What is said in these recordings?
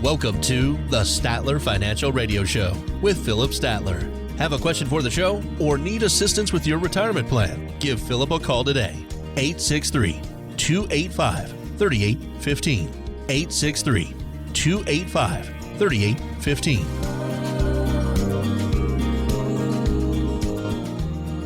Welcome to the Statler Financial Radio Show with Philip Statler. Have a question for the show or need assistance with your retirement plan? Give Philip a call today. 863-285-3815. 863-285-3815.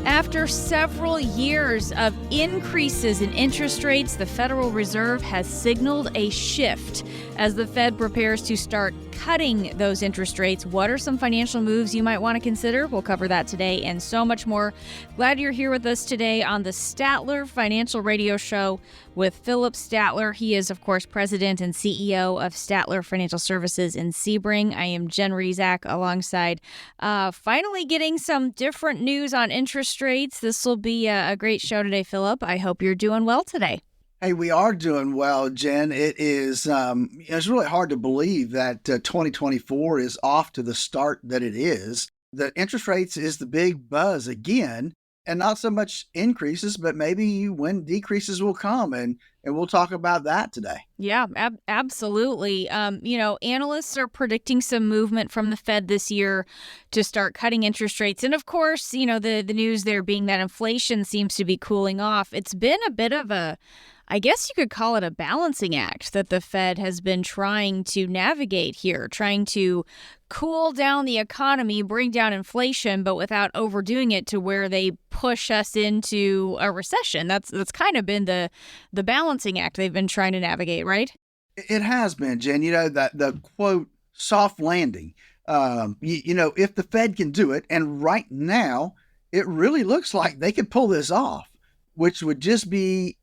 After several years of increases in interest rates, the Federal Reserve has signaled a shift as the Fed prepares to start cutting those interest rates. What are some financial moves you might want to consider? We'll cover that today and so much more. Glad you're here with us today on the Statler Financial Radio Show with Philip Statler. He is, of course, President and CEO of Statler Financial Services in Sebring. I am Jen Rezac alongside finally getting some different news on interest rates. This will be a great show today, Philip. I hope you're doing well today. Hey, we are doing well, Jen. It is, it's really hard to believe that 2024 is off to the start that it is. The interest rates is the big buzz again, and not so much increases, but maybe when decreases will come, and we'll talk about that today. Yeah, absolutely. Analysts are predicting some movement from the Fed this year to start cutting interest rates. And of course, the news there being that inflation seems to be cooling off. It's been a bit of I guess you could call it a balancing act that the Fed has been trying to navigate here, trying to cool down the economy, bring down inflation, but without overdoing it to where they push us into a recession. That's kind of been the balancing act they've been trying to navigate, right? It has been, Jen. That the quote soft landing. If the Fed can do it, and right now it really looks like they could pull this off, which would just be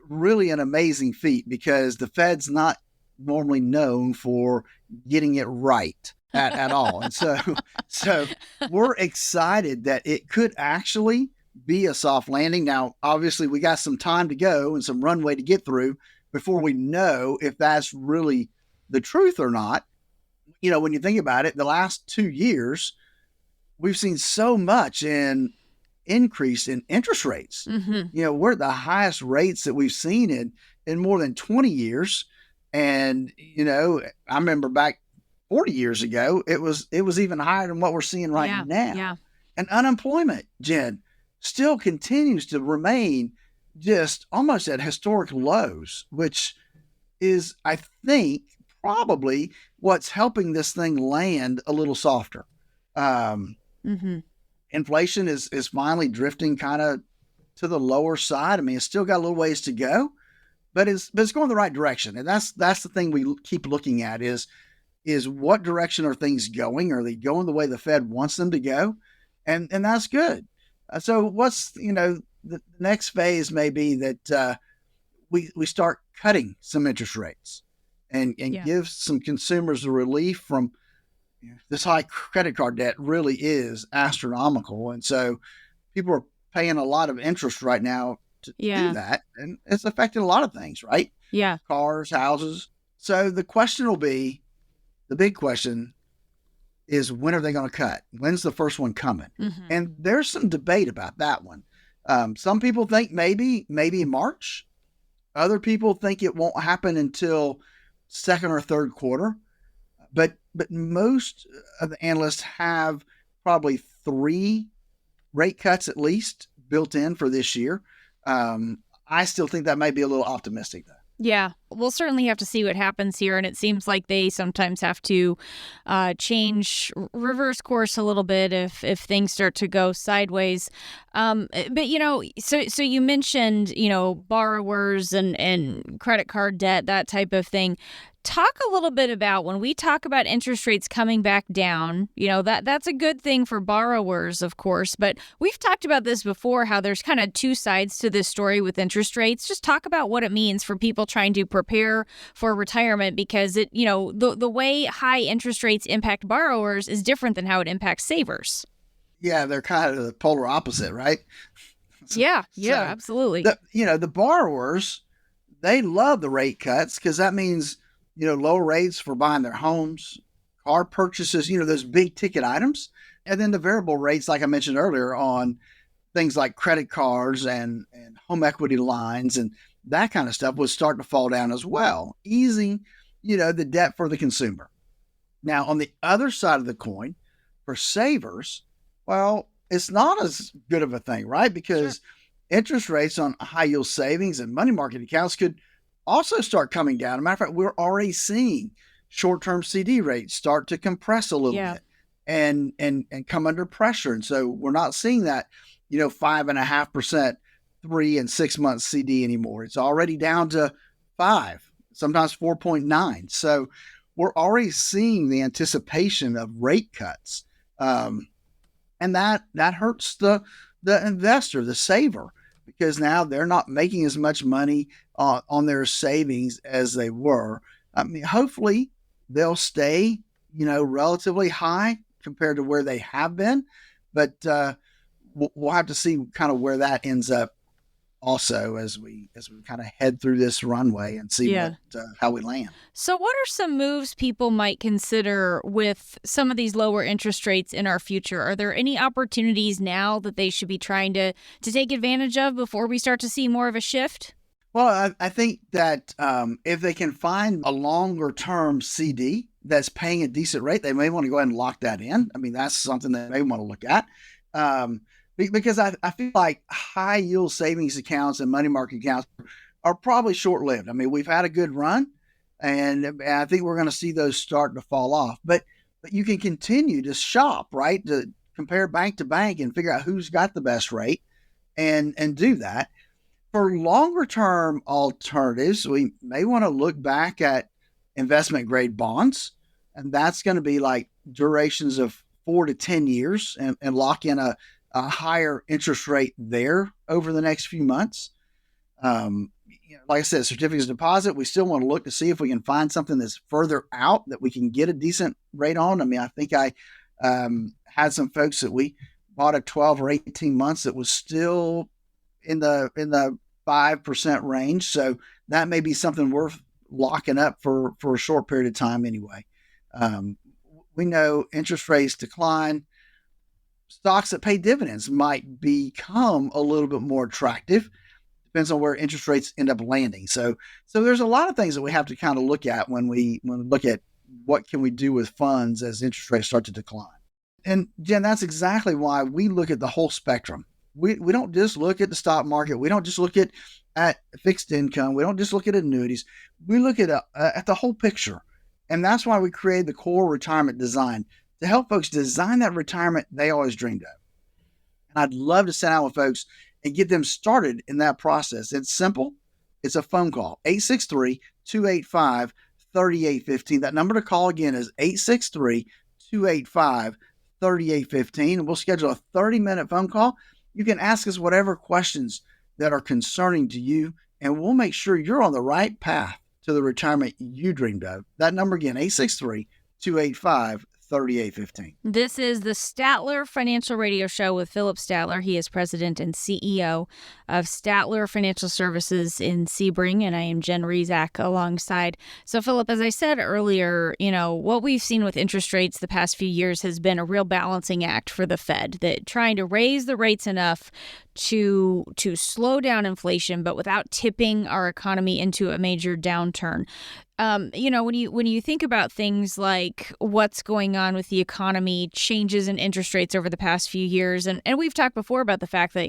really an amazing feat because the Fed's not normally known for getting it right at all. And so we're excited that it could actually be a soft landing. Now, obviously, we got some time to go and some runway to get through before we know if that's really the truth or not. When you think about it, the last 2 years, we've seen so much in increase in interest rates. Mm-hmm. We're at the highest rates that we've seen in more than 20 years. And, I remember back 40 years ago, it was even higher than what we're seeing right now. Yeah. And unemployment, Jen, still continues to remain just almost at historic lows, which is, I think, probably what's helping this thing land a little softer. Mm-hmm. Inflation is finally drifting kind of to the lower side. I mean, it's still got a little ways to go, but it's going the right direction. And that's the thing we keep looking at is what direction are things going? Are they going the way the Fed wants them to go? And that's good. So what's, the next phase may be that we start cutting some interest rates and give some consumers a relief from this high credit card debt really is astronomical. And so people are paying a lot of interest right now to do that. And it's affected a lot of things, right? Yeah. Cars, houses. So the big question is, when are they going to cut? When's the first one coming? Mm-hmm. And there's some debate about that one. Some people think maybe in March. Other people think it won't happen until second or third quarter. But most of the analysts have probably 3 rate cuts at least built in for this year. I still think that might be a little optimistic, though. Yeah, we'll certainly have to see what happens here. And it seems like they sometimes have to reverse course a little bit if things start to go sideways. But, so you mentioned, borrowers and credit card debt, that type of thing. Talk a little bit about when we talk about interest rates coming back down, that's a good thing for borrowers, of course. But we've talked about this before, how there's kind of 2 sides to this story with interest rates. Just talk about what it means for people trying to prepare for retirement, because the way high interest rates impact borrowers is different than how it impacts savers. Yeah, they're kind of the polar opposite, right? Yeah, absolutely. The borrowers, they love the rate cuts because that means lower rates for buying their homes, car purchases, those big ticket items. And then the variable rates, like I mentioned earlier, on things like credit cards and home equity lines and that kind of stuff was starting to fall down as well, easing, the debt for the consumer. Now, on the other side of the coin, for savers, well, it's not as good of a thing, right? Because interest rates on high yield savings and money market accounts could also start coming down. As a matter of fact, we're already seeing short-term CD rates start to compress a little bit and come under pressure. And so we're not seeing that, 5.5% 3 and 6 month CD anymore. It's already down to 5, sometimes 4.9. So we're already seeing the anticipation of rate cuts. And that hurts the investor, the saver, because now they're not making as much money on their savings as they were. I mean, hopefully they'll stay, relatively high compared to where they have been, but we'll have to see kind of where that ends up also as we kind of head through this runway and see how we land. So what are some moves people might consider with some of these lower interest rates in our future? Are there any opportunities now that they should be trying to take advantage of before we start to see more of a shift? Well, I think that if they can find a longer term CD that's paying a decent rate, they may want to go ahead and lock that in. I mean, that's something that they want to look at. Because I feel like high yield savings accounts and money market accounts are probably short lived. I mean, we've had a good run, and I think we're going to see those start to fall off. But you can continue to shop, right? To compare bank to bank and figure out who's got the best rate, and do that. For longer term alternatives, we may want to look back at investment grade bonds, and that's going to be like durations of 4 to 10 years, and lock in a higher interest rate there over the next few months. Like I said, certificates of deposit, we still want to look to see if we can find something that's further out that we can get a decent rate on. I mean, I think I had some folks that we bought at 12 or 18 months that was still in the 5% range. So that may be something worth locking up for a short period of time anyway. We know interest rates decline. Stocks that pay dividends might become a little bit more attractive. Depends on where interest rates end up landing. So there's a lot of things that we have to kind of look at when we look at what can we do with funds as interest rates start to decline. And Jen, that's exactly why we look at the whole spectrum. We don't just look at the stock market. We don't just look at fixed income. We don't just look at annuities. We look at the whole picture. And that's why we created the core retirement design, to help folks design that retirement they always dreamed of. And I'd love to sit down with folks and get them started in that process. It's simple. It's a phone call, 863-285-3815. That number to call again is 863-285-3815. And we'll schedule a 30-minute phone call. You can ask us whatever questions that are concerning to you, and we'll make sure you're on the right path to the retirement you dreamed of. That number again, 863-285-3815. This is the Statler Financial Radio Show with Philip Statler. He is president and CEO of Statler Financial Services in Sebring, and I am Jen Rezac alongside. So, Philip, as I said earlier, what we've seen with interest rates the past few years has been a real balancing act for the Fed, that trying to raise the rates enough to slow down inflation, but without tipping our economy into a major downturn. When you think about things like what's going on with the economy, changes in interest rates over the past few years, and we've talked before about the fact that,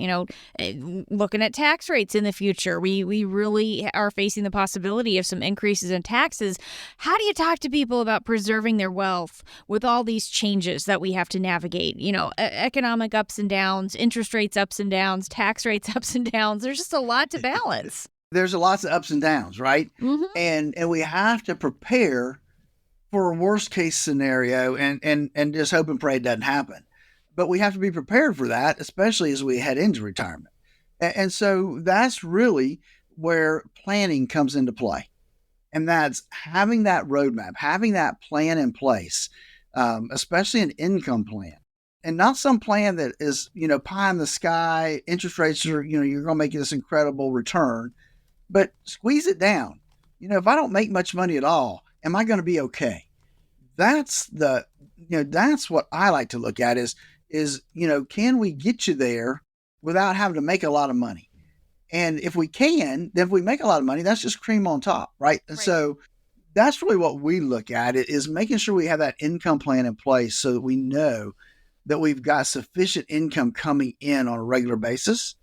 looking at tax rates in the future, we really are facing the possibility of some increases in taxes. How do you talk to people about preserving their wealth with all these changes that we have to navigate? Economic ups and downs, interest rates ups and downs, tax rates ups and downs. There's just a lot to balance. There's lots of ups and downs, right? Mm-hmm. And we have to prepare for a worst case scenario and just hope and pray it doesn't happen. But we have to be prepared for that, especially as we head into retirement. And so that's really where planning comes into play. And that's having that roadmap, having that plan in place, especially an income plan. And not some plan that is, pie in the sky, interest rates are, you're going to make this incredible return. But squeeze it down. If I don't make much money at all, am I going to be okay? That's that's what I like to look at is, can we get you there without having to make a lot of money? And if we can, then if we make a lot of money, that's just cream on top, right? And so That's really what we look at, is making sure we have that income plan in place so that we know that we've got sufficient income coming in on a regular basis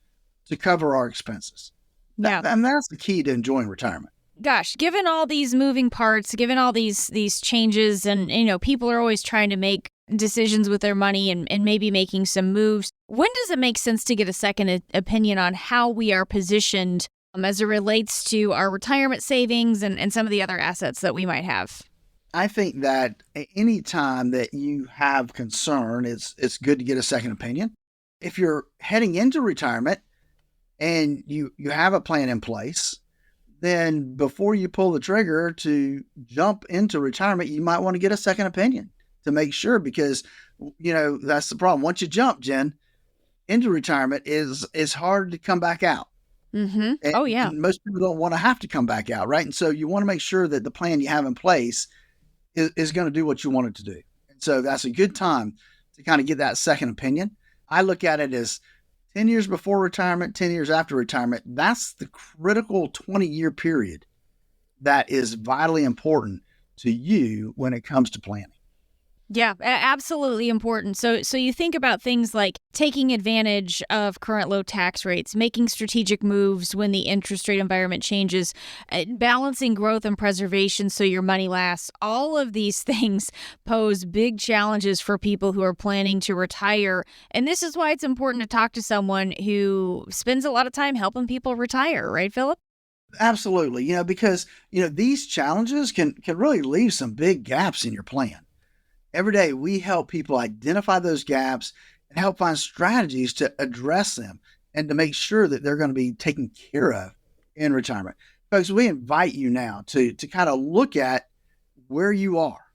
to cover our expenses. Yeah. And that's the key to enjoying retirement. Gosh, given all these moving parts, given all these changes, and people are always trying to make decisions with their money and maybe making some moves, when does it make sense to get a second opinion on how we are positioned as it relates to our retirement savings and some of the other assets that we might have? I think that any time that you have concern, it's good to get a second opinion. If you're heading into retirement and you have a plan in place, then before you pull the trigger to jump into retirement, you might want to get a second opinion to make sure, because that's the problem. Once you jump, Jen, into retirement, is hard to come back out. Mm-hmm. Oh, yeah. And most people don't want to have to come back out, right? And so you want to make sure that the plan you have in place is going to do what you want it to do. And so that's a good time to kind of get that second opinion. I look at it as 10 years before retirement, 10 years after retirement. That's the critical 20-year period that is vitally important to you when it comes to planning. Yeah, absolutely important. So you think about things like taking advantage of current low tax rates, making strategic moves when the interest rate environment changes, balancing growth and preservation so your money lasts. All of these things pose big challenges for people who are planning to retire. And this is why it's important to talk to someone who spends a lot of time helping people retire, right, Philip? Absolutely. Because, these challenges can really leave some big gaps in your plan. Every day, we help people identify those gaps and help find strategies to address them and to make sure that they're going to be taken care of in retirement. Folks, we invite you now to kind of look at where you are.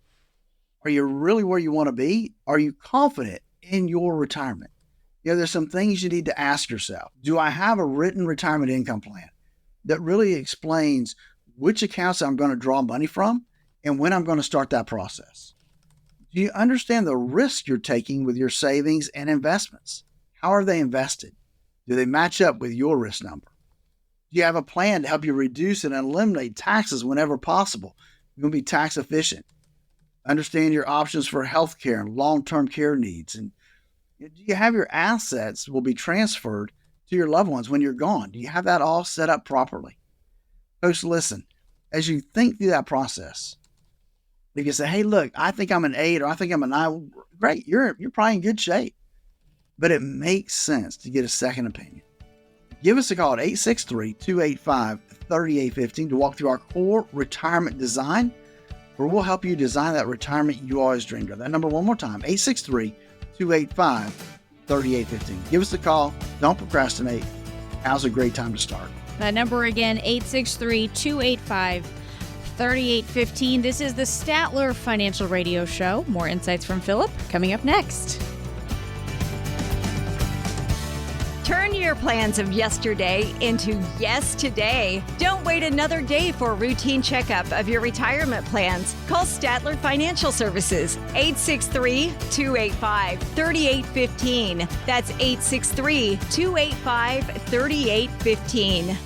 Are you really where you want to be? Are you confident in your retirement? There's some things you need to ask yourself. Do I have a written retirement income plan that really explains which accounts I'm going to draw money from and when I'm going to start that process? Do you understand the risk you're taking with your savings and investments? How are they invested? Do they match up with your risk number? Do you have a plan to help you reduce and eliminate taxes whenever possible? You're going to be tax efficient. Understand your options for healthcare and long-term care needs. And do you have your assets will be transferred to your loved ones when you're gone? Do you have that all set up properly? Folks, listen, as you think through that process, if you say, hey, look, I think I'm an 8 or I think I'm a 9, great, you're probably in good shape. But it makes sense to get a second opinion. Give us a call at 863-285-3815 to walk through our core retirement design, where we'll help you design that retirement you always dreamed of. That number one more time, 863-285-3815. Give us a call. Don't procrastinate. Now's a great time to start. That number again, 863-285-3815. This is the Statler Financial Radio Show. More insights from Philip coming up next. Turn your plans of yesterday into yes today. Don't wait another day for a routine checkup of your retirement plans. Call Statler Financial Services, 863-285-3815. That's 863-285-3815.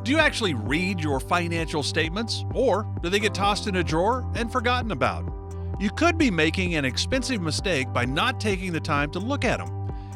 Do you actually read your financial statements, or do they get tossed in a drawer and forgotten about? You could be making an expensive mistake by not taking the time to look at them.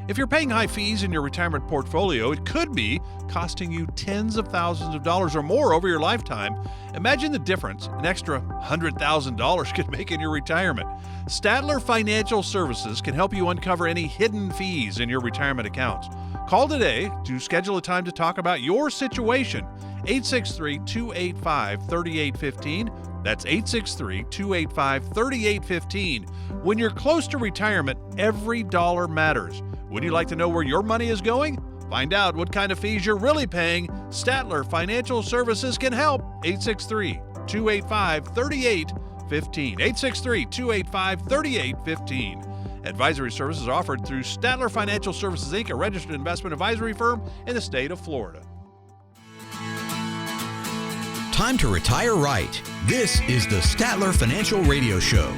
If you're paying high fees in your retirement portfolio, it could be costing you tens of thousands of dollars or more over your lifetime. Imagine the difference an extra $100,000 could make in your retirement. Statler Financial Services can help you uncover any hidden fees in your retirement accounts. Call today to schedule a time to talk about your situation. 863-285-3815. That's 863-285-3815. When you're close to retirement, every dollar matters. Would you like to know where your money is going? Find out what kind of fees you're really paying. Statler Financial Services can help. 863-285-3815. 863-285-3815. Advisory services offered through Statler Financial Services, Inc., a registered investment advisory firm in the state of Florida. Time to retire right. This is the Statler Financial Radio Show.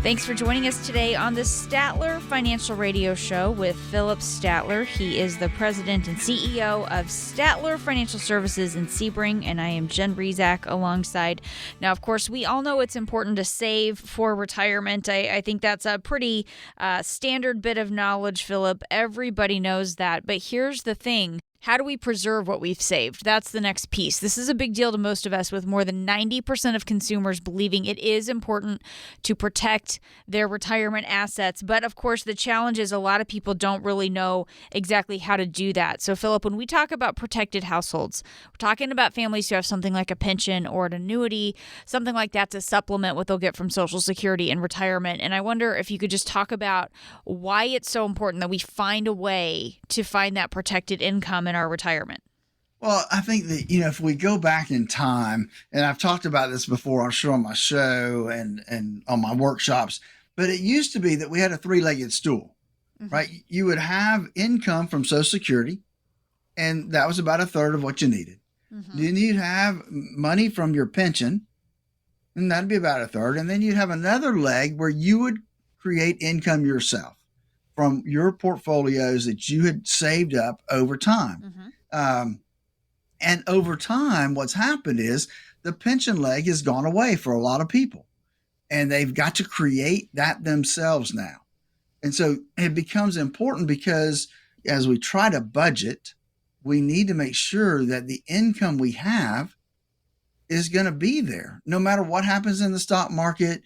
Thanks for joining us today on the Statler Financial Radio Show with Philip Statler. He is the president and CEO of Statler Financial Services in Sebring, and I am Jen Rezac alongside. Now, of course, we all know it's important to save for retirement. I think that's a pretty standard bit of knowledge, Philip. Everybody knows that. But here's the thing. How do we preserve what we've saved? That's the next piece. This is a big deal to most of us, with more than 90% of consumers believing it is important to protect their retirement assets. But of course, the challenge is a lot of people don't really know exactly how to do that. So, Philip, when we talk about protected households, we're talking about families who have something like a pension or an annuity, something like that to supplement what they'll get from Social Security in retirement. And I wonder if you could just talk about why it's so important that we find a way to find that protected income in our retirement. Well, I think that, if we go back in time, and I've talked about this before, I'm sure on my show and on my workshops, but it used to be that we had a three-legged stool, right? You would have income from Social Security, and that was about a third of what you needed. Then you'd have money from your pension, and that'd be about a third. And then you'd have another leg where you would create income yourself from your portfolios that you had saved up over time. And over time, what's happened is the pension leg has gone away for a lot of people, and they've got to create that themselves now. And so it becomes important because as we try to budget, we need to make sure that the income we have is going to be there, no matter what happens in the stock market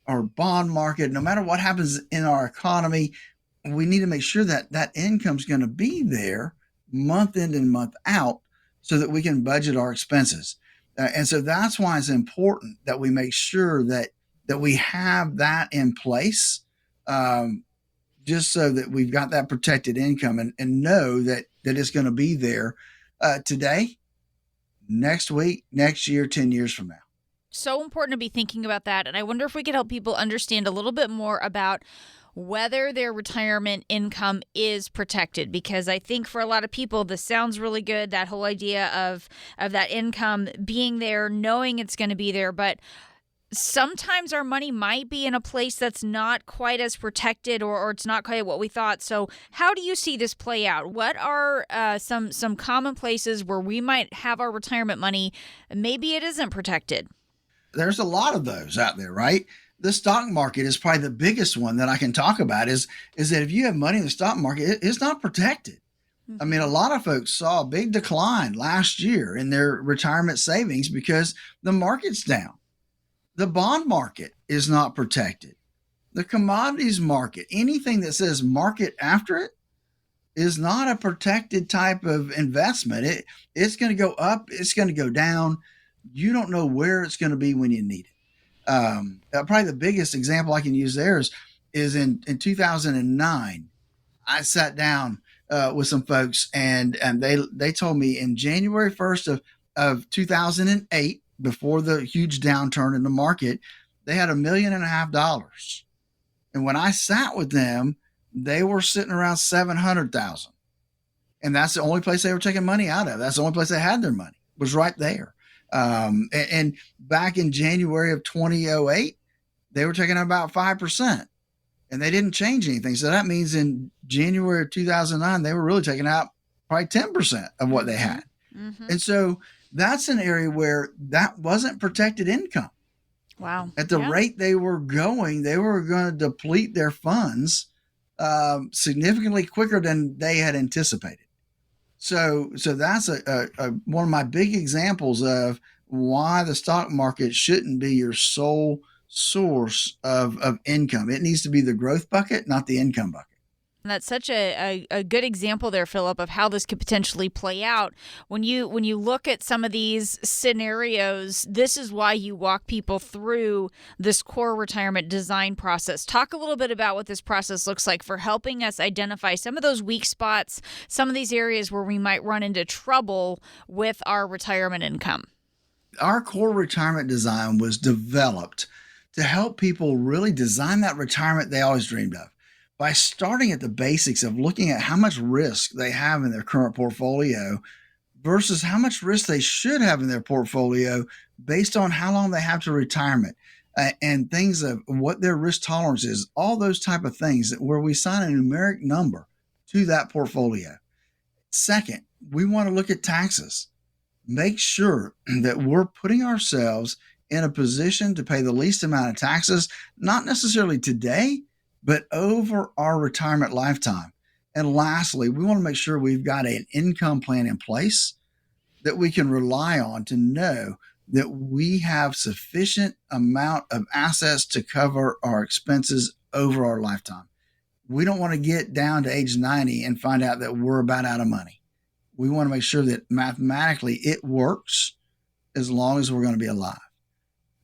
or bond market, no matter what happens in our economy. We need to make sure that that income is going to be there month in and month out so that we can budget our expenses. And so that's why it's important that we make sure that we have that in place, just so that we've got that protected income and know that it's going to be there today, next week, next year, 10 years from now. So important to be thinking about that. And I wonder if we could help people understand a little bit more about whether their retirement income is protected, because I think for a lot of people, this sounds really good, that whole idea of that income being there, knowing it's going to be there. But sometimes our money might be in a place that's not quite as protected, or it's not quite what we thought. So how do you see this play out? What are some common places where we might have our retirement money, maybe it isn't protected? There's a lot of those out there, right? The stock market is probably the biggest one that I can talk about is that if you have money in the stock market, it's not protected. I mean, a lot of folks saw a big decline last year in their retirement savings because the market's down. The bond market is not protected. The commodities market, anything that says market after it, is not a protected type of investment. It's going to go up. It's going to go down. You don't know where it's going to be when you need it. Probably the biggest example I can use there is in 2009, I sat down with some folks and they told me in January 1st of 2008, before the huge downturn in the market, they had $1.5 million. And when I sat with them, they were sitting around 700,000. And that's the only place they were taking money out of. That's the only place they had their money, was right there. And back in January of 2008, they were taking about 5%, and they didn't change anything. So that means in January of 2009, they were really taking out probably 10% of what they had. And so that's an area where that wasn't protected income. Wow. At the rate they were going to deplete their funds significantly quicker than they had anticipated. So that's one of my big examples of why the stock market shouldn't be your sole source of income. It needs to be the growth bucket, not the income bucket. And that's such a good example there, Philip, of how this could potentially play out. When you look at some of these scenarios, this is why you walk people through this core retirement design process. Talk a little bit about what this process looks like for helping us identify some of those weak spots, some of these areas where we might run into trouble with our retirement income. Our core retirement design was developed to help people really design that retirement they always dreamed of, by starting at the basics of looking at how much risk they have in their current portfolio versus how much risk they should have in their portfolio based on how long they have to retirement. and things of what their risk tolerance is, all those type of things where we assign a numeric number to that portfolio. Second, we want to look at taxes. Make sure that we're putting ourselves in a position to pay the least amount of taxes, not necessarily today, but over our retirement lifetime. And lastly, we want to make sure we've got an income plan in place that we can rely on to know that we have sufficient amount of assets to cover our expenses over our lifetime. We don't want to get down to age 90 and find out that we're about out of money. We want to make sure that mathematically it works as long as we're going to be alive.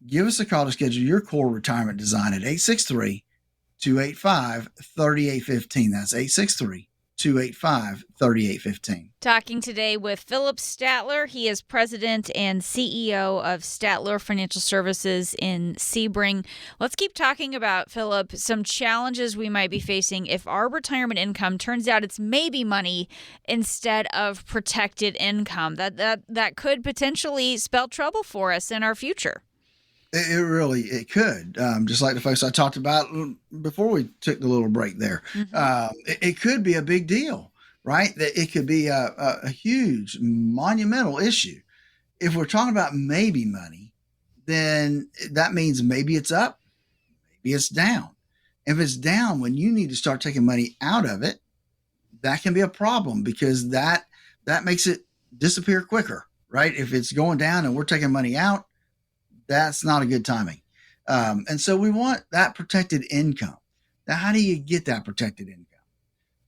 Give us a call to schedule your core retirement design at 863-285-3815. That's 863-285-3815. Talking today with Philip Statler. He is president and CEO of Statler Financial Services in Sebring. Let's keep talking about, Philip, some challenges we might be facing if our retirement income turns out it's maybe money instead of protected income. That could potentially spell trouble for us in our future. It could, just like the folks I talked about before we took the little break there. It could be a big deal, right? That it could be a huge, monumental issue. If we're talking about maybe money, then that means maybe it's up, maybe it's down. If it's down, when you need to start taking money out of it, that can be a problem because that makes it disappear quicker, right? If it's going down and we're taking money out, that's not a good timing. And so we want that protected income. Now, how do you get that protected income?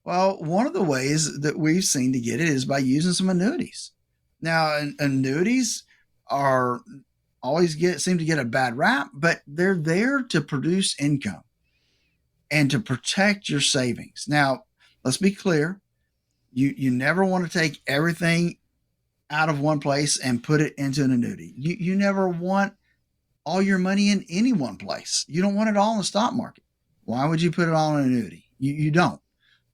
Well, one of the ways that we've seen to get it is by using some annuities. Now, annuities seem to get a bad rap, but they're there to produce income and to protect your savings. Now, let's be clear. You never want to take everything out of one place and put it into an annuity. You never want all your money in any one place. You don't want it all in the stock market. Why would you put it all in an annuity? You don't.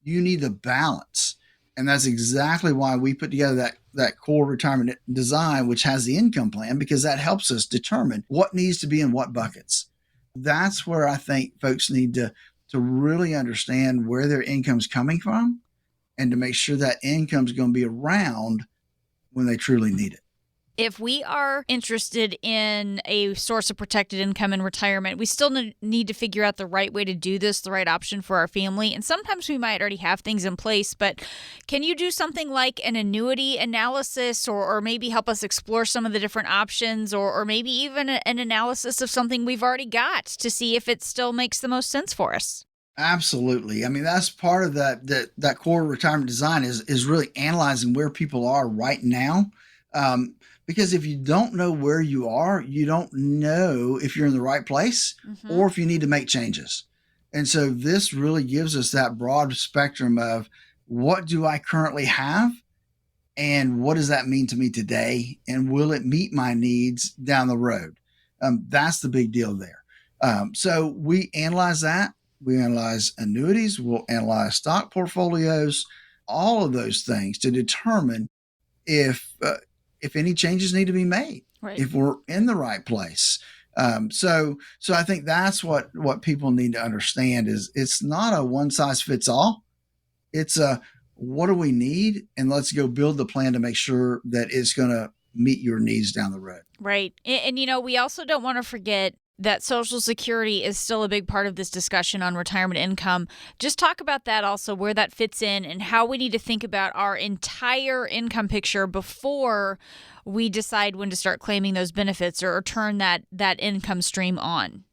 You need the balance. And that's exactly why we put together that core retirement design, which has the income plan, because that helps us determine what needs to be in what buckets. That's where I think folks need to really understand where their income's coming from and to make sure that income's going to be around when they truly need it. If we are interested in a source of protected income in retirement, we still need to figure out the right way to do this, the right option for our family. And sometimes we might already have things in place, but can you do something like an annuity analysis or maybe help us explore some of the different options or maybe even an analysis of something we've already got to see if it still makes the most sense for us? Absolutely. I mean, that's part of that core retirement design is really analyzing where people are right now. Because if you don't know where you are, you don't know if you're in the right place or if you need to make changes. And so this really gives us that broad spectrum of what do I currently have and what does that mean to me today? And will it meet my needs down the road? That's the big deal there. So we analyze that. We analyze annuities. We'll analyze stock portfolios, all of those things to determine if any changes need to be made, right, if we're in the right place. So I think that's what people need to understand is it's not a one size fits all. It's what do we need? And let's go build the plan to make sure that it's going to meet your needs down the road. Right. And we also don't want to forget that Social Security is still a big part of this discussion on retirement income. Just talk about that also, where that fits in and how we need to think about our entire income picture before we decide when to start claiming those benefits or turn that income stream on.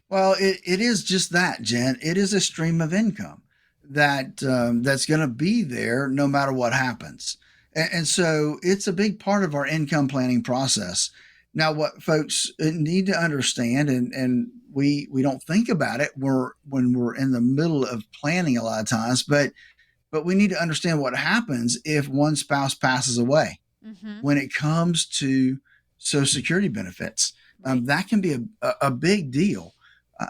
Well, it is just that, Jen. It is a stream of income that's going to be there no matter what happens. And so it's a big part of our income planning process. Now, what folks need to understand, and we don't think about it when we're in the middle of planning a lot of times, but we need to understand what happens if one spouse passes away when it comes to Social Security benefits. That can be a big deal.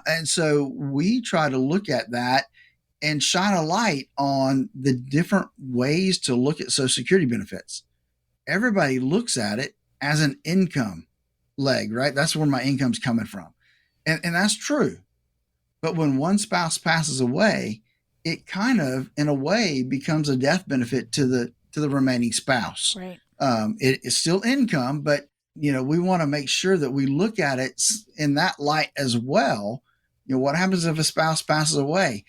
And so we try to look at that and shine a light on the different ways to look at Social Security benefits. Everybody looks at it as an income leg, right? That's where my income's coming from. And that's true. But when one spouse passes away, it kind of, in a way, becomes a death benefit to the remaining spouse. Right. It is still income, but we want to make sure that we look at it in that light as well. What happens if a spouse passes away?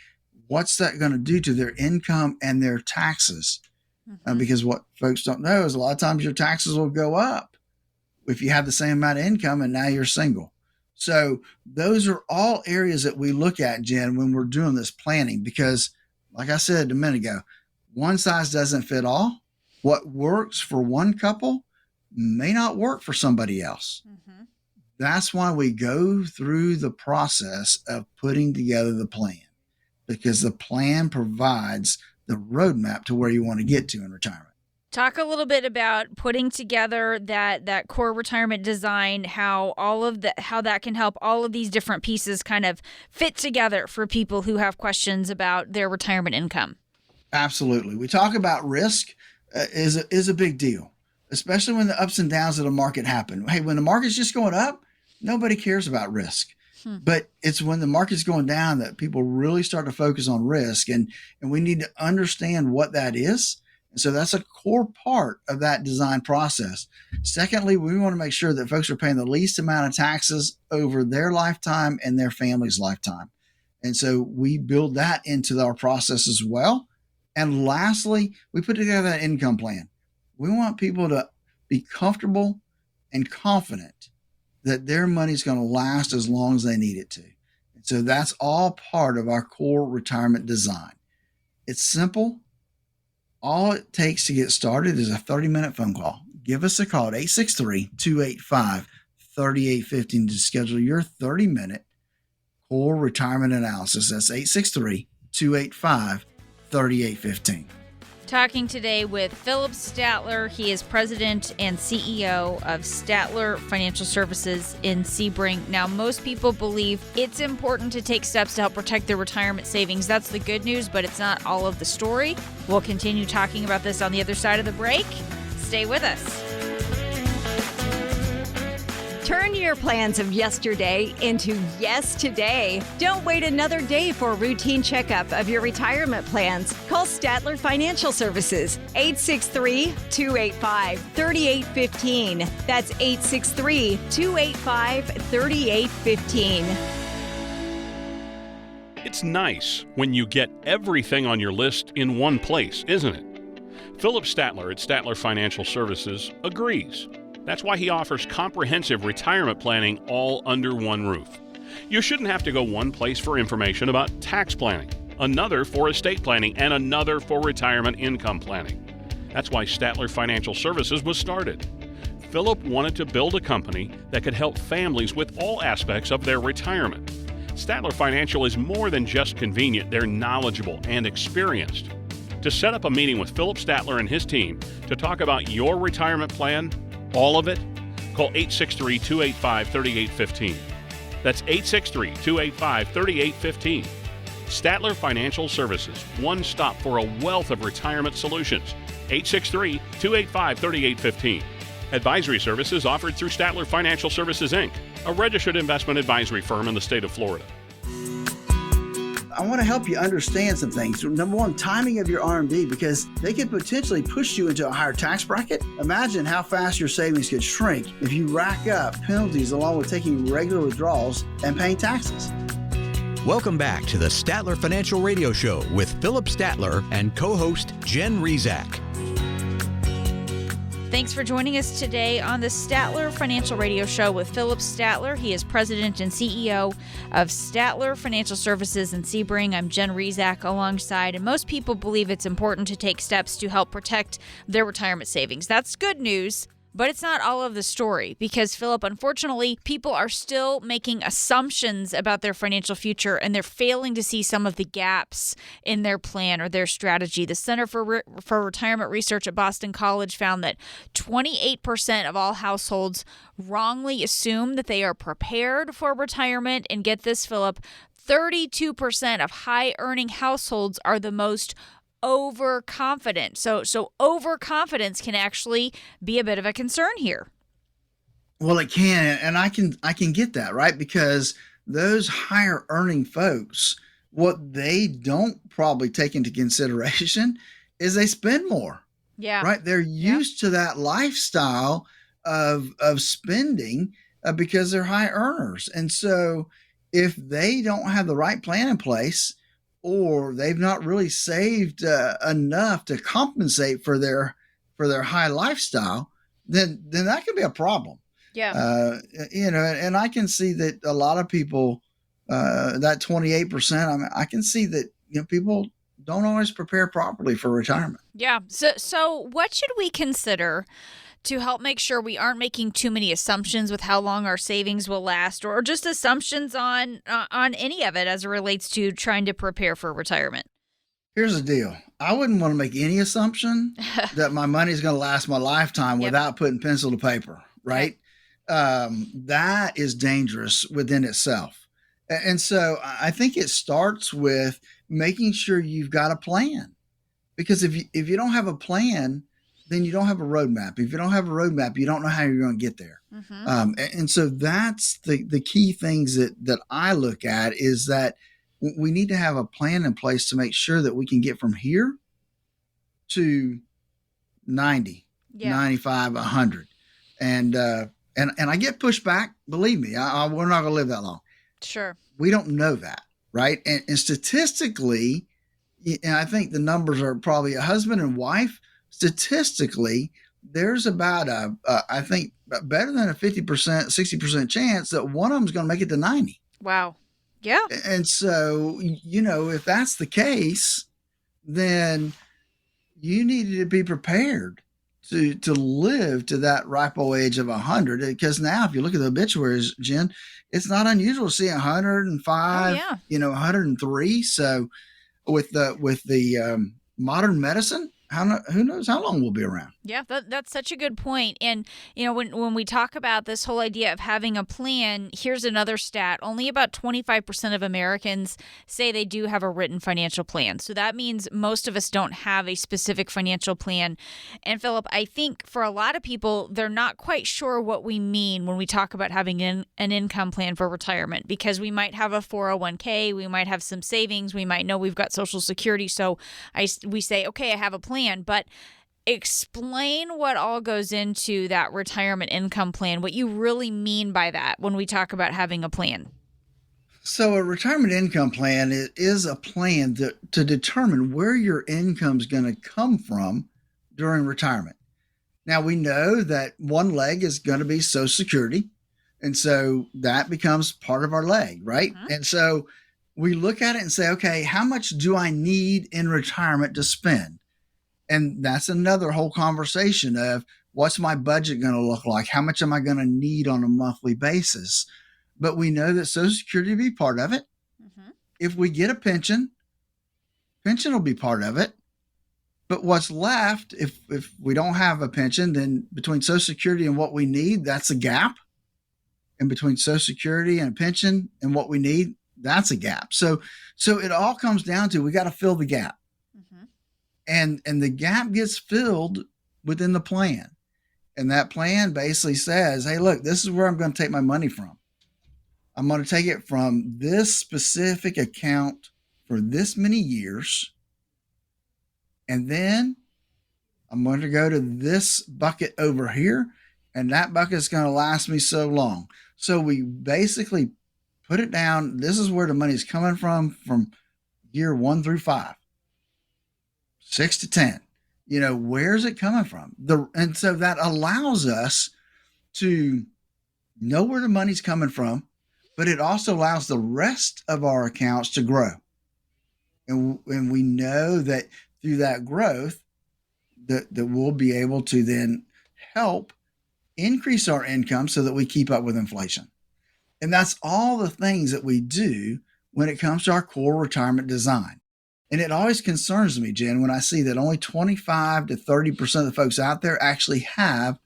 What's that going to do to their income and their taxes? Because what folks don't know is a lot of times your taxes will go up if you have the same amount of income and now you're single. So those are all areas that we look at, Jen, when we're doing this planning, because like I said a minute ago, one size doesn't fit all. What works for one couple may not work for somebody else. That's why we go through the process of putting together the plan, because the plan provides the roadmap to where you want to get to in retirement. Talk a little bit about putting together that core retirement design, how that can help all of these different pieces kind of fit together for people who have questions about their retirement income. Absolutely. We talk about risk is a big deal, especially when the ups and downs of the market happen. Hey, when the market's just going up, nobody cares about risk. But it's when the market's going down that people really start to focus on risk, and we need to understand what that is. And so that's a core part of that design process. Secondly, we want to make sure that folks are paying the least amount of taxes over their lifetime and their family's lifetime. And so we build that into our process as well. And lastly, we put together an income plan. We want people to be comfortable and confident that their money's going to last as long as they need it to. And so that's all part of our core retirement design. It's simple. All it takes to get started is a 30-minute phone call. Give us a call at 863-285-3815 to schedule your 30-minute core retirement analysis. That's 863-285-3815. Talking today with Philip Statler. He is president and CEO of Statler Financial Services in Sebring. Now, most people believe it's important to take steps to help protect their retirement savings. That's the good news, but it's not all of the story. We'll continue talking about this on the other side of the break. Stay with us. Turn your plans of yesterday into yes today. Don't wait another day for a routine checkup of your retirement plans. Call Statler Financial Services, 863-285-3815. That's 863-285-3815. It's nice when you get everything on your list in one place, isn't it? Philip Statler at Statler Financial Services agrees. That's why he offers comprehensive retirement planning all under one roof. You shouldn't have to go one place for information about tax planning, another for estate planning, and another for retirement income planning. That's why Statler Financial Services was started. Philip wanted to build a company that could help families with all aspects of their retirement. Statler Financial is more than just convenient, they're knowledgeable and experienced. To set up a meeting with Philip Statler and his team to talk about your retirement plan, all of it, call 863-285-3815. That's 863-285-3815. Statler Financial Services, one stop for a wealth of retirement solutions. 863-285-3815. Advisory services offered through Statler Financial Services, Inc., a registered investment advisory firm in the state of Florida. I want to help you understand some things. Number one, timing of your RMD, because they could potentially push you into a higher tax bracket. Imagine how fast your savings could shrink if you rack up penalties along with taking regular withdrawals and paying taxes. Welcome back to the Statler Financial Radio Show with Philip Statler and co-host Jen Rezac. Thanks for joining us today on the Statler Financial Radio Show with Philip Statler. He is president and CEO of Statler Financial Services in Sebring. I'm Jen Rezac alongside, and most people believe it's important to take steps to help protect their retirement savings. That's good news. But it's not all of the story because, Philip, unfortunately, people are still making assumptions about their financial future and they're failing to see some of the gaps in their plan or their strategy. The Center for Retirement Research at Boston College found that 28% of all households wrongly assume that they are prepared for retirement. And get this, Philip, 32% of high-earning households are the most overconfident. So overconfidence can actually be a bit of a concern here. Well, it can, and I can get that, right? Because those higher earning folks, what they don't probably take into consideration is they spend more. Yeah. Right. They're used to that lifestyle of spending because they're high earners. And so if they don't have the right plan in place, or they've not really saved enough to compensate for their high lifestyle, then that could be a problem. Yeah. And I can see that a lot of people, that 28%, I mean, I can see that, people don't always prepare properly for retirement. Yeah. So what should we consider to help make sure we aren't making too many assumptions with how long our savings will last, or just assumptions on any of it as it relates to trying to prepare for retirement? Here's the deal. I wouldn't want to make any assumption that my money's going to last my lifetime without putting pencil to paper, right? That is dangerous within itself. And so I think it starts with making sure you've got a plan. Because if you don't have a plan, then you don't have a roadmap. If you don't have a roadmap, you don't know how you're going to get there. Mm-hmm. And so that's the key things that I look at, is that we need to have a plan in place to make sure that we can get from here to 90, 95, 100. And I get pushed back. Believe me, we're not going to live that long. Sure. We don't know that, right? And statistically, and I think the numbers are probably a husband and wife, statistically, there's about I think better than a 50%, 60% chance that one of them is going to make it to 90. Wow. Yeah. And so, if that's the case, then you needed to be prepared to live to that ripe old age of 100. Because now, if you look at the obituaries, Jen, it's not unusual to see 105, 103. So with the modern medicine, who knows how long we'll be around? Yeah, that's such a good point. And, when we talk about this whole idea of having a plan, here's another stat. Only about 25% of Americans say they do have a written financial plan. So that means most of us don't have a specific financial plan. And Philip, I think for a lot of people, they're not quite sure what we mean when we talk about having an income plan for retirement, because we might have a 401k, we might have some savings, we might know we've got Social Security. So we say, okay, I have a plan. But explain what all goes into that retirement income plan, what you really mean by that when we talk about having a plan. So a retirement income plan is a plan to determine where your income is going to come from during retirement. Now, we know that one leg is going to be Social Security, and so that becomes part of our leg, right? Mm-hmm. And so we look at it and say, okay, how much do I need in retirement to spend? And that's another whole conversation of what's my budget going to look like? How much am I going to need on a monthly basis? But we know that Social Security will be part of it. Mm-hmm. If we get a pension will be part of it. But what's left, if we don't have a pension, then between Social Security and what we need, that's a gap. And between Social Security and a pension and what we need, that's a gap. So it all comes down to, we got to fill the gap. And the gap gets filled within the plan. And that plan basically says, hey, look, this is where I'm going to take my money from. I'm going to take it from this specific account for this many years. And then I'm going to go to this bucket over here. And that bucket is going to last me so long. So we basically put it down. This is where the money is coming from year 1 through 5. 6 to 10, where's it coming from? And so that allows us to know where the money's coming from, but it also allows the rest of our accounts to grow. And we know that through that growth, that we'll be able to then help increase our income so that we keep up with inflation. And that's all the things that we do when it comes to our core retirement design. And it always concerns me, Jen, when I see that only 25 to 30% of the folks out there actually have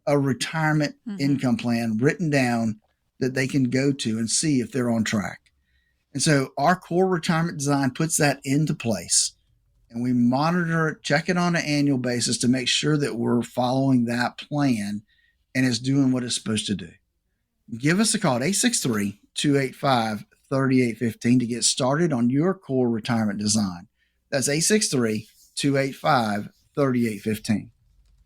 a retirement income plan written down that they can go to and see if they're on track. And so our core retirement design puts that into place, and we monitor it, check it on an annual basis to make sure that we're following that plan and it's doing what it's supposed to do. Give us a call at 863-285-3815 to get started on your core retirement design. That's 863-285-3815.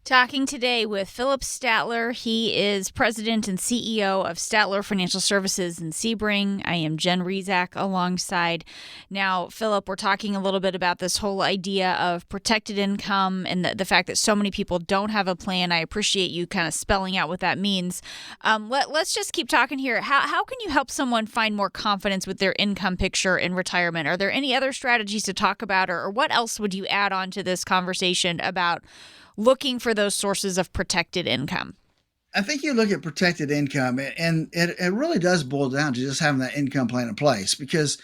Talking today with Philip Statler. He is president and CEO of Statler Financial Services in Sebring. I am Jen Rezac alongside. Now, Philip, we're talking a little bit about this whole idea of protected income and the fact that so many people don't have a plan. I appreciate you kind of spelling out what that means. Let's just keep talking here. How can you help someone find more confidence with their income picture in retirement? Are there any other strategies to talk about, or what else would you add on to this conversation about looking for those sources of protected income? I think you look at protected income, and it really does boil down to just having that income plan in place, because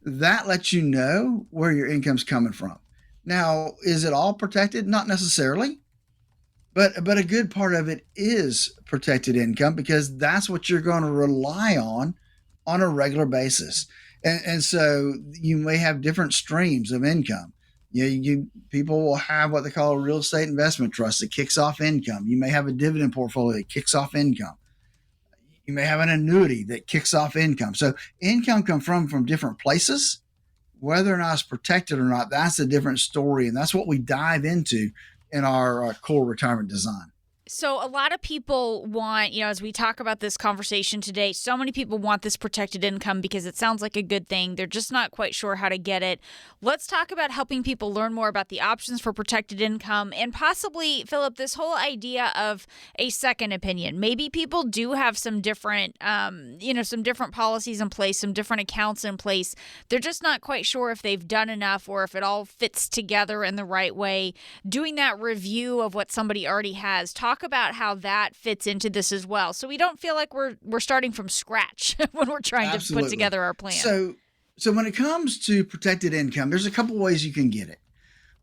that lets you know where your income's coming from. Now, is it all protected? Not necessarily, but a good part of it is protected income, because that's what you're going to rely on a regular basis. And so you may have different streams of income. People will have what they call a real estate investment trust that kicks off income. You may have a dividend portfolio that kicks off income. You may have an annuity that kicks off income. So income comes from different places. Whether or not it's protected or not, that's a different story. And that's what we dive into in our core retirement design. So a lot of people want, as we talk about this conversation today, so many people want this protected income because it sounds like a good thing. They're just not quite sure how to get it. Let's talk about helping people learn more about the options for protected income, and possibly, Philip, this whole idea of a second opinion. Maybe people do have some different, some different policies in place, some different accounts in place. They're just not quite sure if they've done enough or if it all fits together in the right way. Doing that review of what somebody already has. Talk about how that fits into this as well, so we don't feel like we're starting from scratch when we're trying to put together our plan. So when it comes to protected income, there's a couple ways you can get it.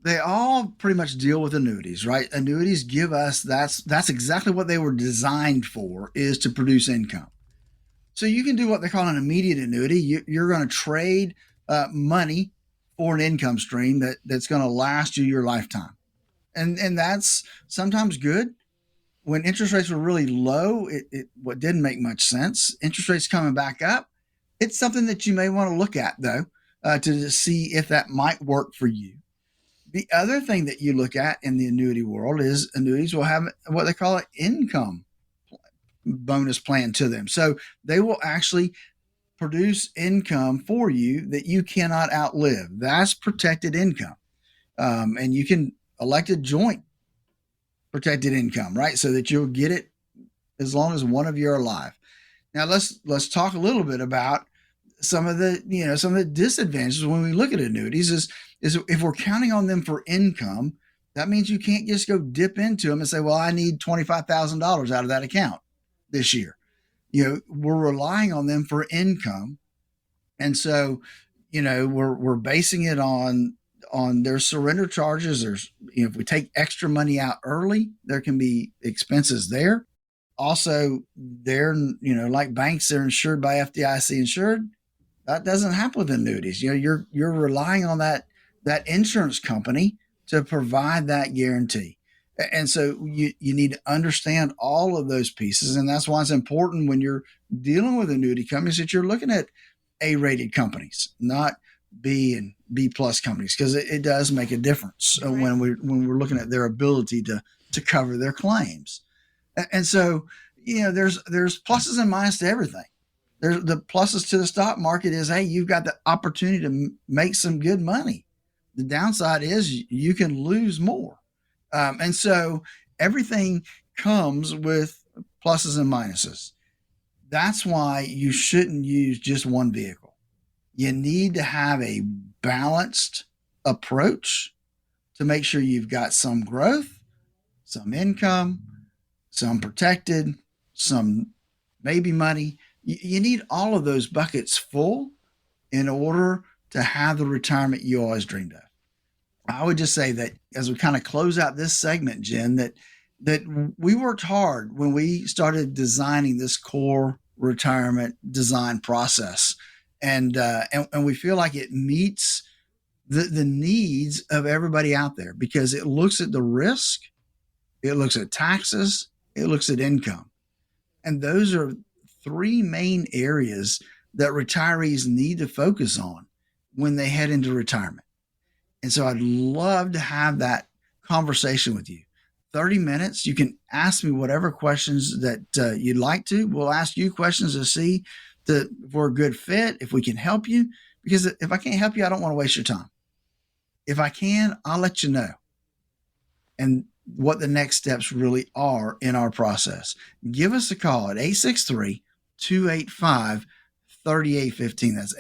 They all pretty much deal with annuities, right? Annuities give us, that's exactly what they were designed for, is to produce income. So you can do what they call an immediate annuity. You're going to trade money for an income stream that's going to last you your lifetime, and that's sometimes good. When interest rates were really low, what didn't make much sense. Interest rates coming back up, it's something that you may want to look at, though, to see if that might work for you. The other thing that you look at in the annuity world is annuities will have what they call an income bonus plan to them. So they will actually produce income for you that you cannot outlive. That's protected income. And you can elect a joint protected income, right? So that you'll get it as long as one of you are alive. Now let's talk a little bit about some of the disadvantages when we look at annuities is if we're counting on them for income, that means you can't just go dip into them and say, well, I need $25,000 out of that account this year. We're relying on them for income. And so, we're basing it on their surrender charges. There's, if we take extra money out early, there can be expenses there. Also, they're, like banks, they're insured by FDIC insured. That doesn't happen with annuities. You're relying on that insurance company to provide that guarantee. And so you need to understand all of those pieces. And that's why it's important when you're dealing with annuity companies that you're looking at A-rated companies, not B and B plus companies, because it does make a difference when we're looking at their ability to cover their claims. And so, there's pluses and minuses to everything. There's the pluses to the stock market is, hey, you've got the opportunity to make some good money. The downside is you can lose more. And so everything comes with pluses and minuses. That's why you shouldn't use just one vehicle. You need to have a balanced approach to make sure you've got some growth, some income, some protected, some maybe money. You need all of those buckets full in order to have the retirement you always dreamed of. I would just say that as we kind of close out this segment, Jen, that we worked hard when we started designing this core retirement design process. And we feel like it meets the needs of everybody out there, because it looks at the risk, it looks at taxes, it looks at income. And those are three main areas that retirees need to focus on when they head into retirement. And so I'd love to have that conversation with you. 30 minutes. You can ask me whatever questions that you'd like to. We'll ask you questions to see if we're a good fit, if we can help you. Because if I can't help you, I don't want to waste your time. If I can, I'll let you know. And what the next steps really are in our process. Give us a call at 863-285-3815. That's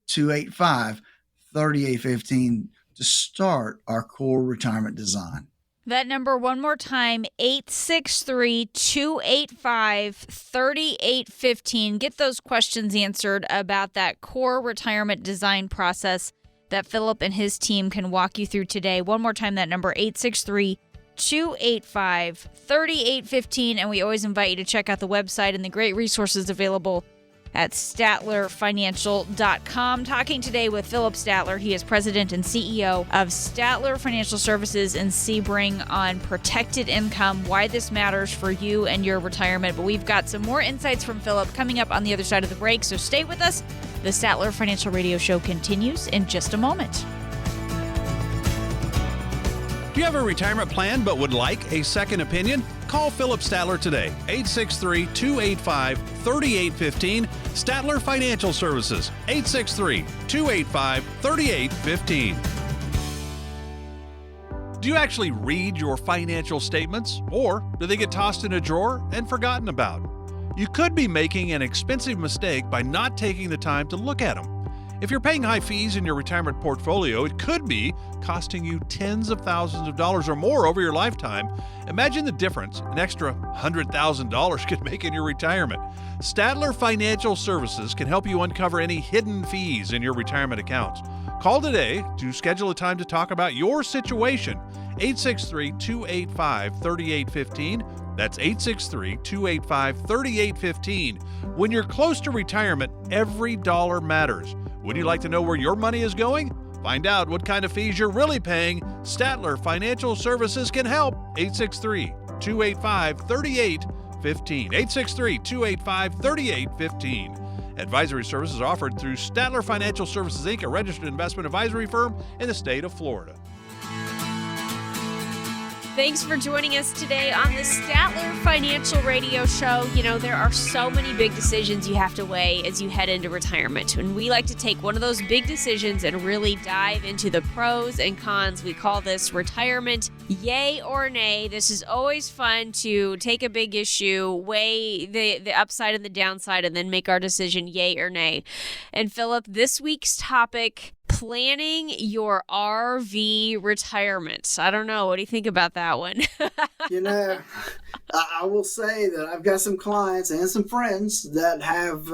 863-285-3815 to start our core retirement design. That number one more time, 863-285-3815. Get those questions answered about that core retirement design process that Philip and his team can walk you through today. One more time, that number, 863-285-3815. And we always invite you to check out the website and the great resources available at statlerfinancial.com. Talking today with Philip Statler. He is president and CEO of Statler Financial Services in Sebring on protected income, why this matters for you and your retirement. But we've got some more insights from Philip coming up on the other side of the break, so stay with us. The Statler Financial Radio Show continues in just a moment. Do you have a retirement plan but would like a second opinion? Call Philip Statler today, 863-285-3815. Statler Financial Services, 863-285-3815. Do you actually read your financial statements, or do they get tossed in a drawer and forgotten about? You could be making an expensive mistake by not taking the time to look at them. If you're paying high fees in your retirement portfolio, it could be costing you tens of thousands of dollars or more over your lifetime. Imagine the difference an extra $100,000 could make in your retirement. Statler Financial Services can help you uncover any hidden fees in your retirement accounts. Call today to schedule a time to talk about your situation. 863-285-3815. That's 863-285-3815. When you're close to retirement, every dollar matters. Would you like to know where your money is going? Find out what kind of fees you're really paying. Statler Financial Services can help. 863-285-3815. 863-285-3815. Advisory services offered through Statler Financial Services, Inc., a registered investment advisory firm in the state of Florida. Thanks for joining us today on the Statler Financial Radio Show. You know, there are so many big decisions you have to weigh as you head into retirement. And we like to take one of those big decisions and really dive into the pros and cons. We call this retirement yay or nay. This is always fun to take a big issue, weigh the upside and the downside, and then make our decision yay or nay. And Philip, this week's topic: planning your RV retirement. I don't know. What do you think about that one? You know, I will say that I've got some clients and some friends that have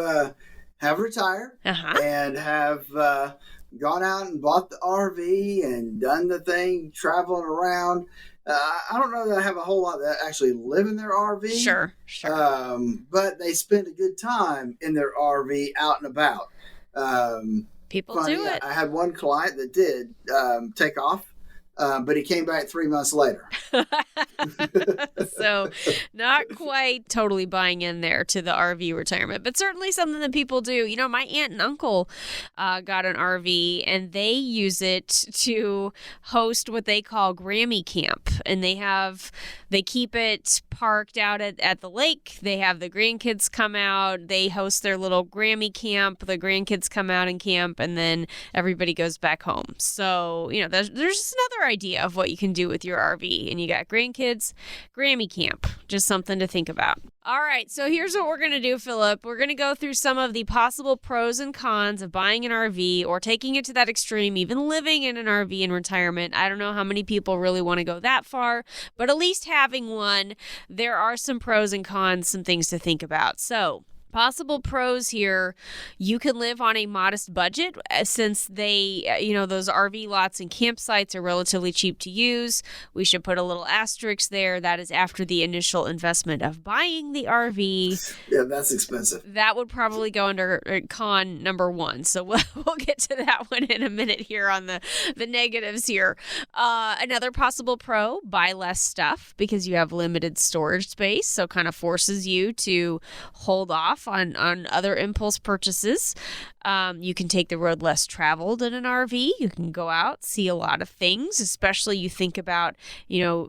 retired and have gone out and bought the RV and done the thing, traveling around. I don't know that I have a whole lot that actually live in their RV. Sure. But they spend a good time in their RV out and about. People do it. I had one client that did take off, but he came back 3 months later. So not quite totally buying in there to the RV retirement, but certainly something that people do. You know, my aunt and uncle got an RV, and they use it to host what they call Grammy Camp. And they keep it parked out at the lake. They have the grandkids come out. They host their little Grammy Camp. The grandkids come out and camp, and then everybody goes back home. So, you know, there's just another idea of what you can do with your RV. And you got grandkids, Grammy Camp, just something to think about. All right, so here's what we're going to do, Philip. We're going to go through some of the possible pros and cons of buying an RV or taking it to that extreme, even living in an RV in retirement. I don't know how many people really want to go that far, but at least having one, there are some pros and cons, some things to think about. So, possible pros here: you can live on a modest budget since they, those RV lots and campsites are relatively cheap to use. We should put a little asterisk there. That is after the initial investment of buying the RV. Yeah, that's expensive. That would probably go under con number one. So we'll get to that one in a minute here on the negatives here. Another possible pro: buy less stuff because you have limited storage space. So kind of forces you to hold off off on other impulse purchases. You can take the road less traveled in an RV. You can go out, see a lot of things, especially you think about,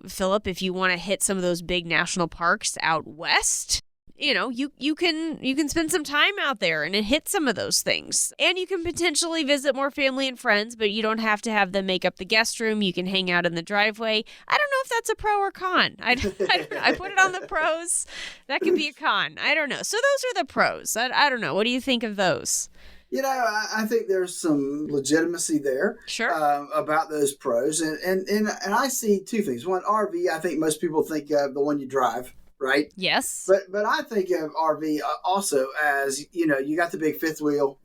Philip, if you want to hit some of those big national parks out west. You can spend some time out there and hit some of those things. And you can potentially visit more family and friends, but you don't have to have them make up the guest room. You can hang out in the driveway. I don't know if that's a pro or con. I put it on the pros. That could be a con. I don't know. So those are the pros. I don't know. What do you think of those? I think there's some legitimacy there. Sure. About those pros. And I see two things. One, RV, I think most people think of the one you drive. Right. Yes. But I think of RV also as, you got the big fifth wheel.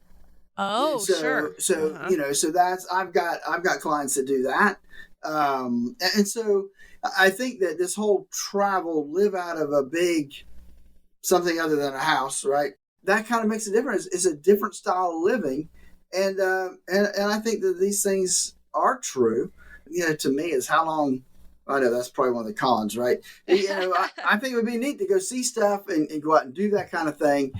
Oh, sure. So, so that's, I've got clients that do that. And so I think that this whole travel, live out of a big, something other than a house, right? That kind of makes a difference. It's a different style of living. And I think that these things are true. To me is how long, I know that's probably one of the cons, right? I think it would be neat to go see stuff and go out and do that kind of thing.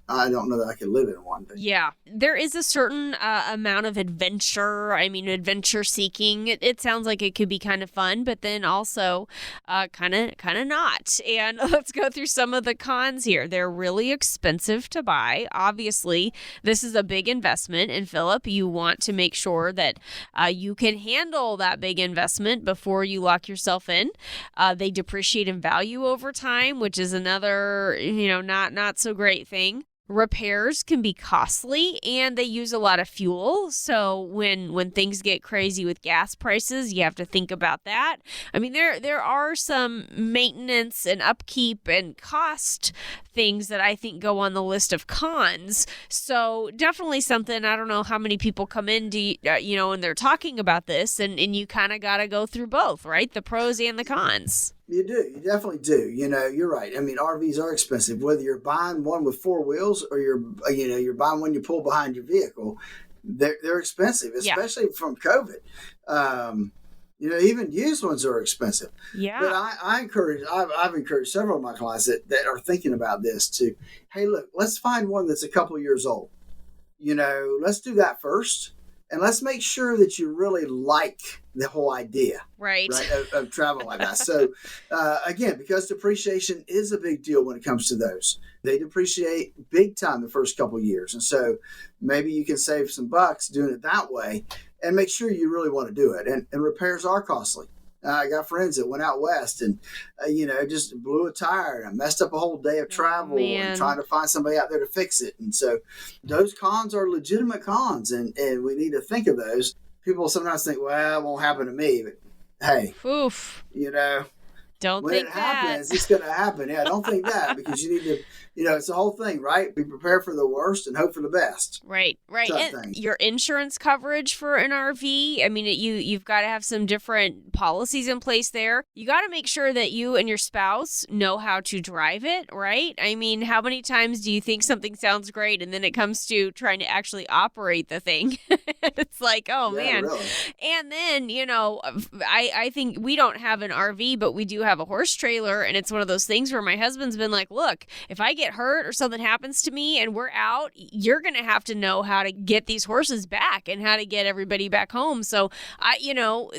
I don't know that I could live in one. But. Yeah, there is a certain amount of adventure. Adventure seeking. It sounds like it could be kind of fun, but then also kind of not. And let's go through some of the cons here. They're really expensive to buy. Obviously, this is a big investment. And Philip, you want to make sure that you can handle that big investment before you lock yourself in. They depreciate in value over time, which is another, not so great thing. Repairs can be costly and they use a lot of fuel. So when things get crazy with gas prices, you have to think about that. There are some maintenance and upkeep and cost things that I think go on the list of cons. So definitely something, I don't know how many people come in to, and they're talking about this and you kind of got to go through both, right? The pros and the cons. You do. You definitely do. You're right. RVs are expensive, whether you're buying one with four wheels or you're buying one you pull behind your vehicle. They're expensive, especially from COVID. Even used ones are expensive. Yeah. But I've encouraged several of my clients that are thinking about this to, hey, look, let's find one that's a couple years old. Let's do that first. And let's make sure that you really like the whole idea, right? Of travel like that. So, again, because depreciation is a big deal when it comes to those, they depreciate big time the first couple of years. And so maybe you can save some bucks doing it that way and make sure you really want to do it. And repairs are costly. I got friends that went out west and, just blew a tire and messed up a whole day of travel and trying to find somebody out there to fix it. And so those cons are legitimate cons and we need to think of those. People sometimes think, well, it won't happen to me. But hey, oof. Don't when think it happens, that. It's going to happen. Yeah, don't think that because you need to, it's the whole thing, right? Be prepared for the worst and hope for the best. Right. And your insurance coverage for an RV, you've got to have some different policies in place there. You got to make sure that you and your spouse know how to drive it, right? How many times do you think something sounds great and then it comes to trying to actually operate the thing? It's like, oh, man. Really. And then, I think we don't have an RV, but we do have a horse trailer, and it's one of those things where my husband's been like, look, if I get hurt or something happens to me and we're out, you're going to have to know how to get these horses back and how to get everybody back home. So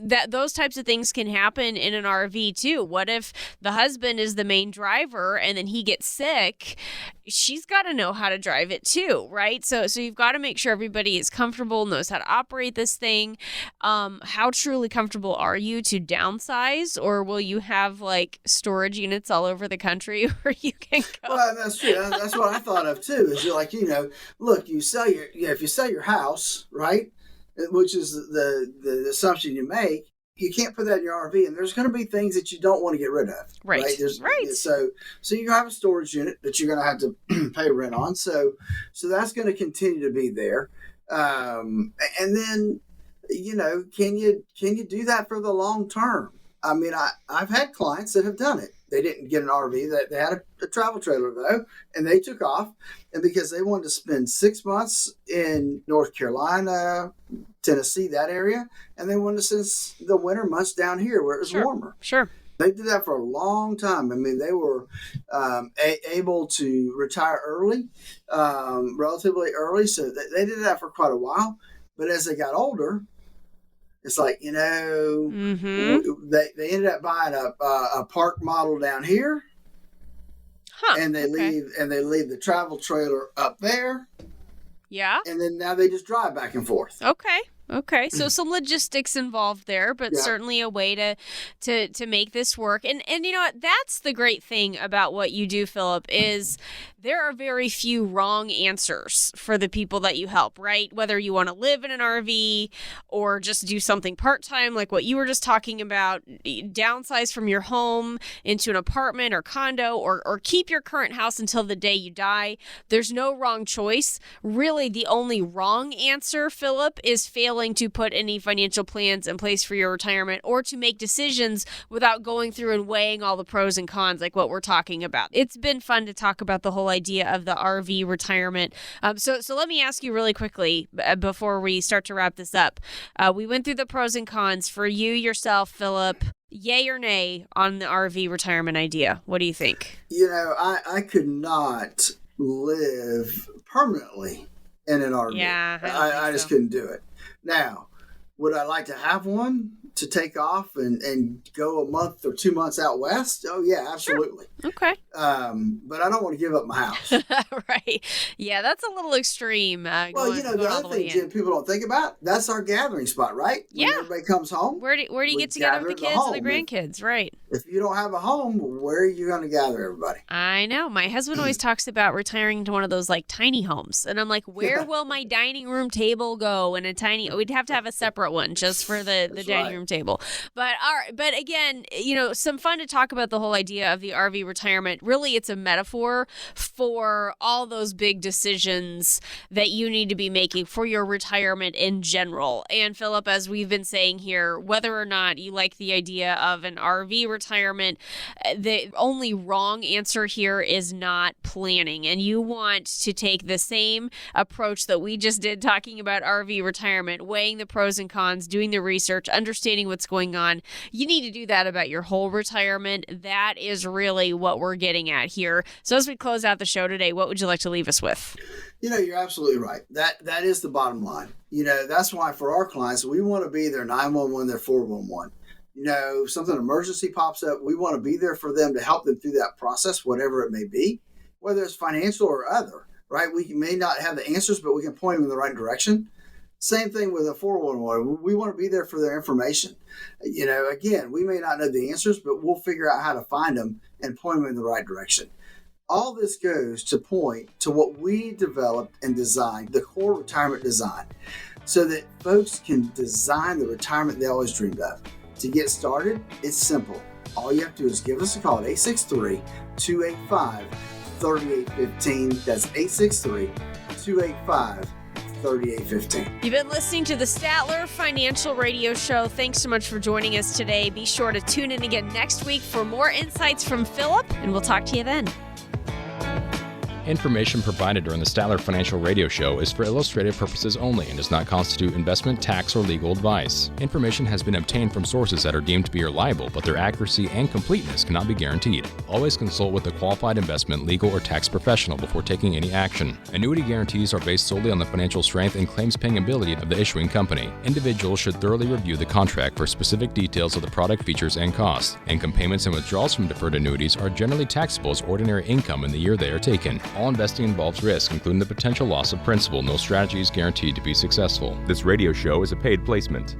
that those types of things can happen in an RV too. What if the husband is the main driver and then he gets sick? She's got to know how to drive it too, right? So you've got to make sure everybody is comfortable, knows how to operate this thing. How truly comfortable are you to downsize, or will you have like storage units all over the country where you can go? Well, that's true. That's what I thought of too. Is you're like, look, you sell if you sell your house, right, which is the assumption you make. You can't put that in your RV, and there's going to be things that you don't want to get rid of. Right. Right. So you have a storage unit that you're going to have to pay rent on. So that's going to continue to be there. And then, can you do that for the long term? I've had clients that have done it. They didn't get an RV. They had a travel trailer though, and they took off. And because they wanted to spend 6 months in North Carolina, Tennessee, that area, and they wanted to spend the winter months down here where it was warmer. Sure. They did that for a long time. I mean, they were able to retire early, relatively early. So they did that for quite a while. But as they got older, it's like, they ended up buying a park model down here. And they leave the travel trailer up there. Yeah. And then now they just drive back and forth. Okay, so some logistics involved there, but certainly a way to make this work. And you know what? That's the great thing about what you do, Philip, is there are very few wrong answers for the people that you help, right? Whether you want to live in an RV or just do something part-time like what you were just talking about, downsize from your home into an apartment or condo, or keep your current house until the day you die. There's no wrong choice. Really, the only wrong answer, Philip, is failing to put any financial plans in place for your retirement or to make decisions without going through and weighing all the pros and cons like what we're talking about. It's been fun to talk about the whole idea of the RV retirement. So let me ask you really quickly before we start to wrap this up. We went through the pros and cons for you yourself, Philip. Yay or nay on the RV retirement idea? What do you think? I could not live permanently in an RV. Yeah, I just couldn't do it. Now, would I like to have one to take off and go a month or 2 months out west? Oh, yeah, absolutely. Sure. Okay. But I don't want to give up my house. Right. Yeah, that's a little extreme. The other thing, Jen, people don't think about, that's our gathering spot, right? When everybody comes home. Where do you get together with the kids and the grandkids? Right. If you don't have a home, where are you going to gather everybody? I know. My husband always talks about retiring to one of those like tiny homes. And I'm like, where will my dining room table go in a tiny... We'd have to have a separate one just for the dining room table. But again, some fun to talk about the whole idea of the RV retirement. Really, it's a metaphor for all those big decisions that you need to be making for your retirement in general. And Philip, as we've been saying here, whether or not you like the idea of an RV retirement, the only wrong answer here is not planning. And you want to take the same approach that we just did talking about RV retirement, weighing the pros and cons, doing the research, understanding what's going on. You need to do that about your whole retirement. That is really what we're getting at here. So as we close out the show today, what would you like to leave us with? You're absolutely right. That is the bottom line. That's why for our clients, we want to be their 911, their 411. Something emergency pops up, we want to be there for them to help them through that process, whatever it may be, whether it's financial or other, right? We may not have the answers, but we can point them in the right direction. Same thing with a 411. We want to be there for their information. Again, we may not know the answers, but we'll figure out how to find them and point them in the right direction. All this goes to point to what we developed and designed, the core retirement design, so that folks can design the retirement they always dreamed of. To get started, it's simple. All you have to do is give us a call at 863-285-3815. That's 863-285-3815. You've been listening to the Statler Financial Radio Show. Thanks so much for joining us today. Be sure to tune in again next week for more insights from Philip, and we'll talk to you then. Information provided during the Statler Financial Radio Show is for illustrative purposes only and does not constitute investment, tax, or legal advice. Information has been obtained from sources that are deemed to be reliable, but their accuracy and completeness cannot be guaranteed. Always consult with a qualified investment, legal, or tax professional before taking any action. Annuity guarantees are based solely on the financial strength and claims-paying ability of the issuing company. Individuals should thoroughly review the contract for specific details of the product features and costs. Income payments and withdrawals from deferred annuities are generally taxable as ordinary income in the year they are taken. All investing involves risk, including the potential loss of principal. No strategy is guaranteed to be successful. This radio show is a paid placement.